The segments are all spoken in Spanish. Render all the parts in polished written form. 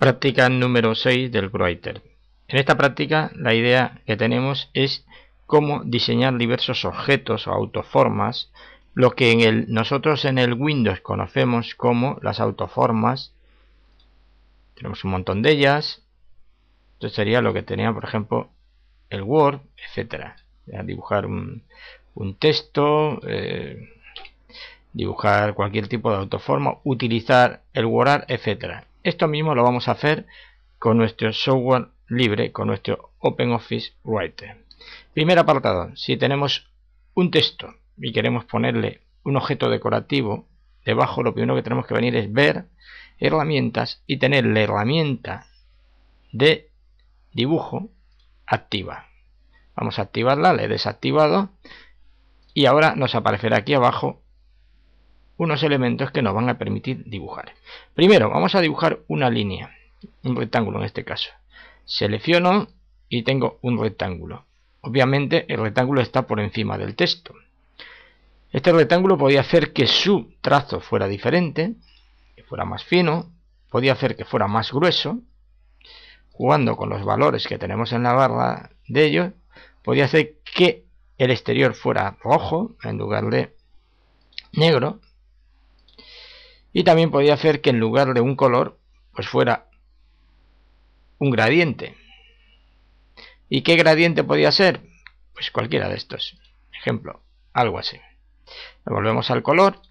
Práctica número 6 del Writer. En esta práctica la idea que tenemos es cómo diseñar diversos objetos o autoformas, lo que nosotros en el Windows conocemos como las autoformas. Tenemos un montón de ellas. Esto sería lo que tenía, por ejemplo, el Word, etcétera. Dibujar un texto, dibujar cualquier tipo de autoforma, utilizar el WordArt, etcétera. Esto mismo lo vamos a hacer con nuestro software libre, con nuestro OpenOffice Writer. Primer apartado: si tenemos un texto y queremos ponerle un objeto decorativo debajo, lo primero que tenemos que venir es ver herramientas y tener la herramienta de dibujo activa. Vamos a activarla, la he desactivado y ahora nos aparecerá aquí abajo unos elementos que nos van a permitir dibujar. Primero vamos a dibujar una línea, un rectángulo en este caso. Selecciono y tengo un rectángulo. Obviamente el rectángulo está por encima del texto. Este rectángulo podía hacer que su trazo fuera diferente, que fuera más fino, podía hacer que fuera más grueso, jugando con los valores que tenemos en la barra de ellos. Podía hacer que el exterior fuera rojo en lugar de negro. Y también podía hacer que en lugar de un color, pues fuera un gradiente. ¿Y qué gradiente podía ser? Pues cualquiera de estos. Ejemplo, algo así. Volvemos al color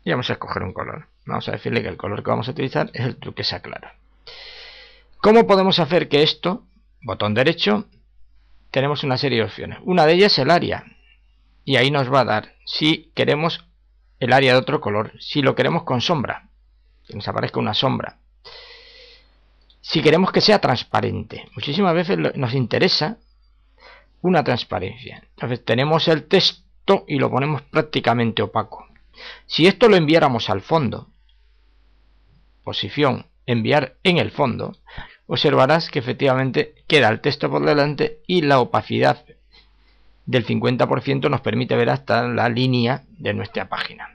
y vamos a escoger un color. Vamos a decirle que el color que vamos a utilizar es el turquesa claro. ¿Cómo podemos hacer que esto? Botón derecho, tenemos una serie de opciones. Una de ellas es el área. Y ahí nos va a dar si queremos el área de otro color, si lo queremos con sombra, que nos aparezca una sombra, si queremos que sea transparente. Muchísimas veces nos interesa una transparencia. Entonces tenemos el texto y lo ponemos prácticamente opaco. Si esto lo enviáramos al fondo, posición, enviar en el fondo, observarás que efectivamente queda el texto por delante y la opacidad del 50% nos permite ver hasta la línea de nuestra página.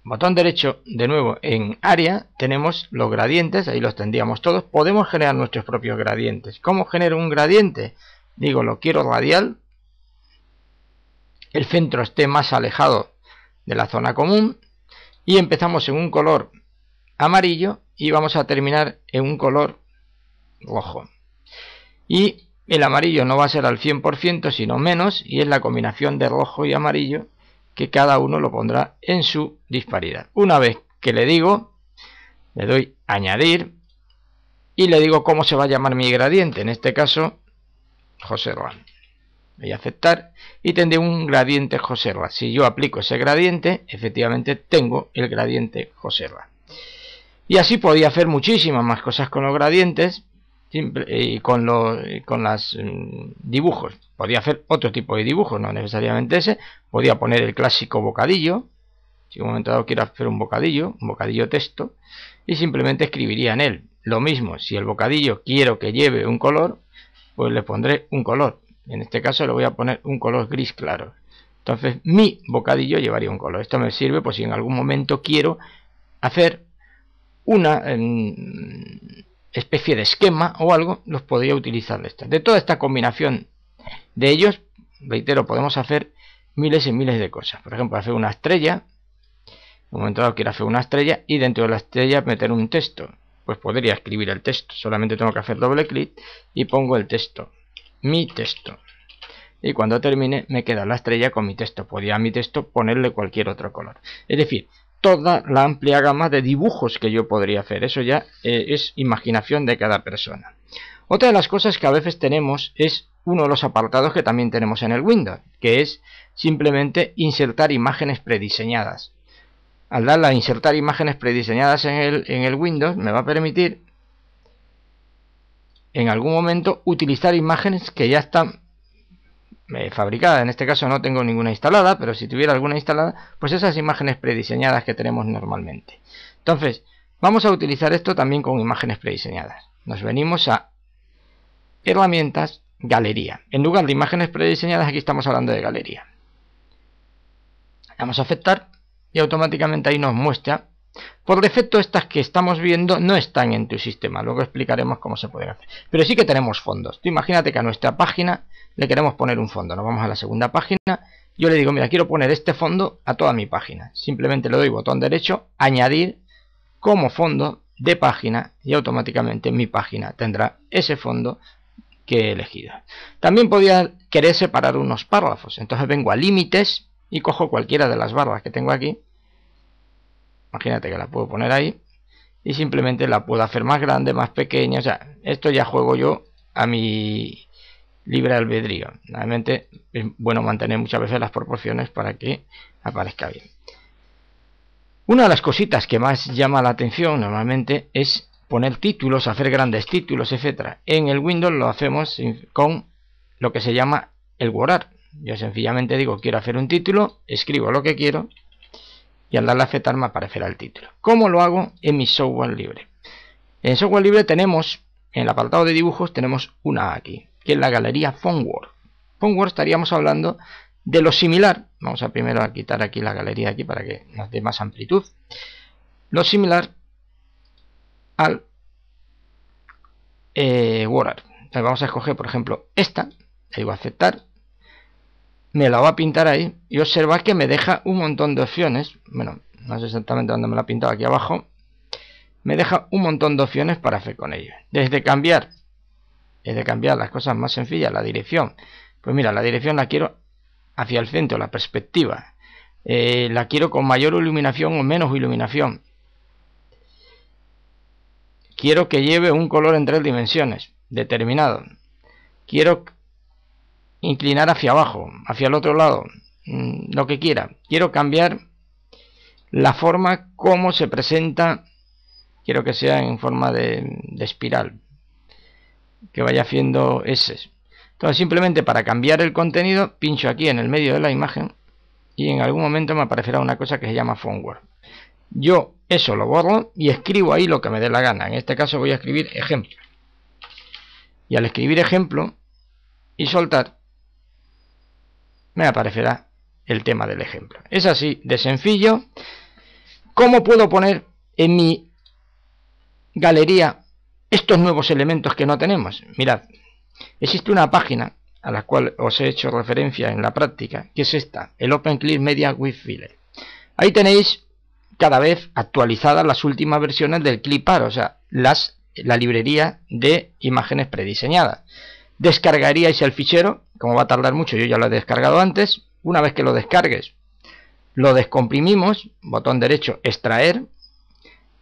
Botón derecho, de nuevo en área, tenemos los gradientes, ahí los tendríamos todos. Podemos generar nuestros propios gradientes. ¿Cómo genero un gradiente? Digo, lo quiero radial, el centro esté más alejado de la zona común y empezamos en un color amarillo y vamos a terminar en un color rojo. Y el amarillo no va a ser al 100% sino menos, y es la combinación de rojo y amarillo que cada uno lo pondrá en su disparidad. Una vez que le digo, le doy a añadir y le digo cómo se va a llamar mi gradiente, en este caso Joserra. Voy a aceptar y tendré un gradiente Joserra. Si yo aplico ese gradiente, efectivamente tengo el gradiente Joserra. Y así podía hacer muchísimas más cosas con los gradientes y con los dibujos. Podía hacer otro tipo de dibujos, no necesariamente ese. Podía poner el clásico bocadillo. Si en un momento dado quiero hacer un bocadillo texto, y simplemente escribiría en él. Lo mismo, si el bocadillo quiero que lleve un color, pues le pondré un color. En este caso le voy a poner un color gris claro. Entonces mi bocadillo llevaría un color. Esto me sirve pues si en algún momento quiero hacer una especie de esquema o algo, los podría utilizar de toda esta combinación de ellos. Reitero, podemos hacer miles y miles de cosas. Por ejemplo, hacer una estrella. En un momento dado quiero hacer una estrella y dentro de la estrella meter un texto. Pues podría escribir el texto. Solamente tengo que hacer doble clic y pongo el texto. Mi texto. Y cuando termine me queda la estrella con mi texto. Podría a mi texto ponerle cualquier otro color. Es decir, toda la amplia gama de dibujos que yo podría hacer. Eso ya es imaginación de cada persona. Otra de las cosas que a veces tenemos es uno de los apartados que también tenemos en el Windows, que es simplemente insertar imágenes prediseñadas. Al darle a insertar imágenes prediseñadas en el Windows, me va a permitir en algún momento utilizar imágenes que ya están fabricada. En este caso no tengo ninguna instalada, pero si tuviera alguna instalada, pues esas imágenes prediseñadas que tenemos normalmente. Entonces vamos a utilizar esto también con imágenes prediseñadas. Nos venimos a herramientas, galería. En lugar de imágenes prediseñadas, aquí estamos hablando de galería. Vamos a aceptar y automáticamente ahí nos muestra Por defecto estas que estamos viendo no están en tu sistema, luego explicaremos cómo se pueden hacer. Pero sí que tenemos fondos. Tú imagínate que a nuestra página le queremos poner un fondo. Nos vamos a la segunda página. Yo le digo, mira, quiero poner este fondo a toda mi página. Simplemente le doy botón derecho, añadir como fondo de página y automáticamente mi página tendrá ese fondo que he elegido. También podría querer separar unos párrafos. Entonces vengo a límites y cojo cualquiera de las barras que tengo aquí. Imagínate que la puedo poner ahí y simplemente la puedo hacer más grande, más pequeña. O sea, esto ya juego yo a mi libre albedrío. Realmente es bueno mantener muchas veces las proporciones para que aparezca bien. Una de las cositas que más llama la atención normalmente es poner títulos, hacer grandes títulos, etcétera. En el Windows lo hacemos con lo que se llama el WordArt. Yo sencillamente digo, quiero hacer un título, escribo lo que quiero y al darle a aceptar me aparecerá el título. ¿Cómo lo hago en mi software libre? En software libre tenemos, en el apartado de dibujos, tenemos una aquí, que es la galería Fontwork. Fontwork estaríamos hablando de lo similar. Vamos a primero a quitar aquí la galería aquí para que nos dé más amplitud. Lo similar al WordArt. Entonces vamos a escoger, por ejemplo, esta. Le digo aceptar. Me la va a pintar ahí y observad que me deja un montón de opciones. Bueno, no sé exactamente dónde me la ha pintado, aquí abajo. Me deja un montón de opciones para hacer con ello. Desde cambiar las cosas más sencillas, la dirección. Pues mira, la dirección la quiero hacia el centro, la perspectiva. La quiero con mayor iluminación o menos iluminación. Quiero que lleve un color en 3 dimensiones, determinado. Quiero inclinar hacia abajo, hacia el otro lado, lo que quiera. Quiero cambiar la forma como se presenta. Quiero que sea en forma de espiral, que vaya haciendo S. Entonces simplemente para cambiar el contenido pincho aquí en el medio de la imagen y en algún momento me aparecerá una cosa que se llama Fontwork. Yo eso lo borro y escribo ahí lo que me dé la gana. En este caso voy a escribir ejemplo. Y al escribir ejemplo y soltar, me aparecerá el tema del ejemplo. Es así de sencillo. ¿Cómo puedo poner en mi galería estos nuevos elementos que no tenemos? Mirad, existe una página a la cual os he hecho referencia en la práctica, que es esta, el Open Clear Media with File. Ahí tenéis cada vez actualizadas las últimas versiones del Clipart, o sea, la librería de imágenes prediseñadas. Descargaríais el fichero, como va a tardar mucho, yo ya lo he descargado antes. Una vez que lo descargues, lo descomprimimos, botón derecho, extraer.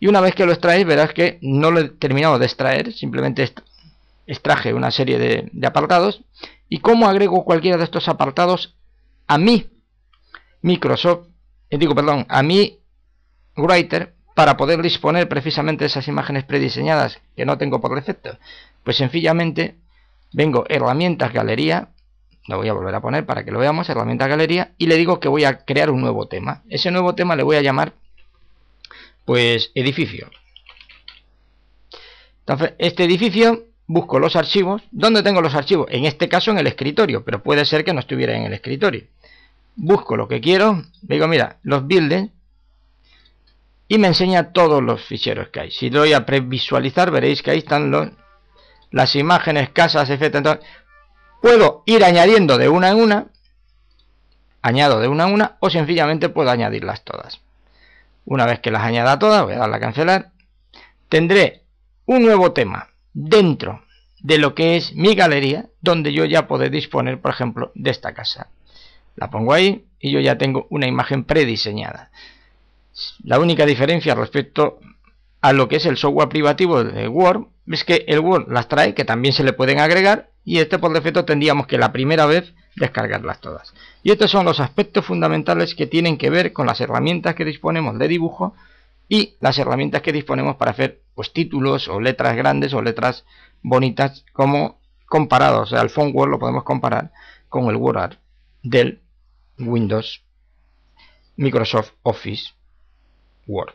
Y una vez que lo extraéis, verás que no lo he terminado de extraer, simplemente extraje una serie de apartados. ¿Y cómo agrego cualquiera de estos apartados a mi Microsoft, a mi Writer, para poder disponer precisamente de esas imágenes prediseñadas que no tengo por defecto? Pues sencillamente vengo herramientas galería, lo voy a volver a poner para que lo veamos, herramientas galería, y le digo que voy a crear un nuevo tema. Ese nuevo tema le voy a llamar pues edificio. Entonces este edificio, busco los archivos. ¿Dónde tengo los archivos? En este caso en el escritorio, pero puede ser que no estuviera en el escritorio. Busco lo que quiero, digo mira, los buildings, y me enseña todos los ficheros que hay. Si doy a previsualizar, veréis que ahí están las imágenes, casas, etc. Entonces, puedo ir añadiendo de una en una, añado de una en una, o sencillamente puedo añadirlas todas. Una vez que las añada todas, voy a darle a cancelar, tendré un nuevo tema dentro de lo que es mi galería, donde yo ya podré disponer, por ejemplo, de esta casa. La pongo ahí y yo ya tengo una imagen prediseñada. La única diferencia respecto a lo que es el software privativo de Word es que el Word las trae, que también se le pueden agregar, y por defecto tendríamos que la primera vez descargarlas todas. Y estos son los aspectos fundamentales que tienen que ver con las herramientas que disponemos de dibujo y las herramientas que disponemos para hacer pues títulos o letras grandes o letras bonitas, como comparados. O sea, el Fontwork lo podemos comparar con el WordArt del Windows Microsoft Office Word.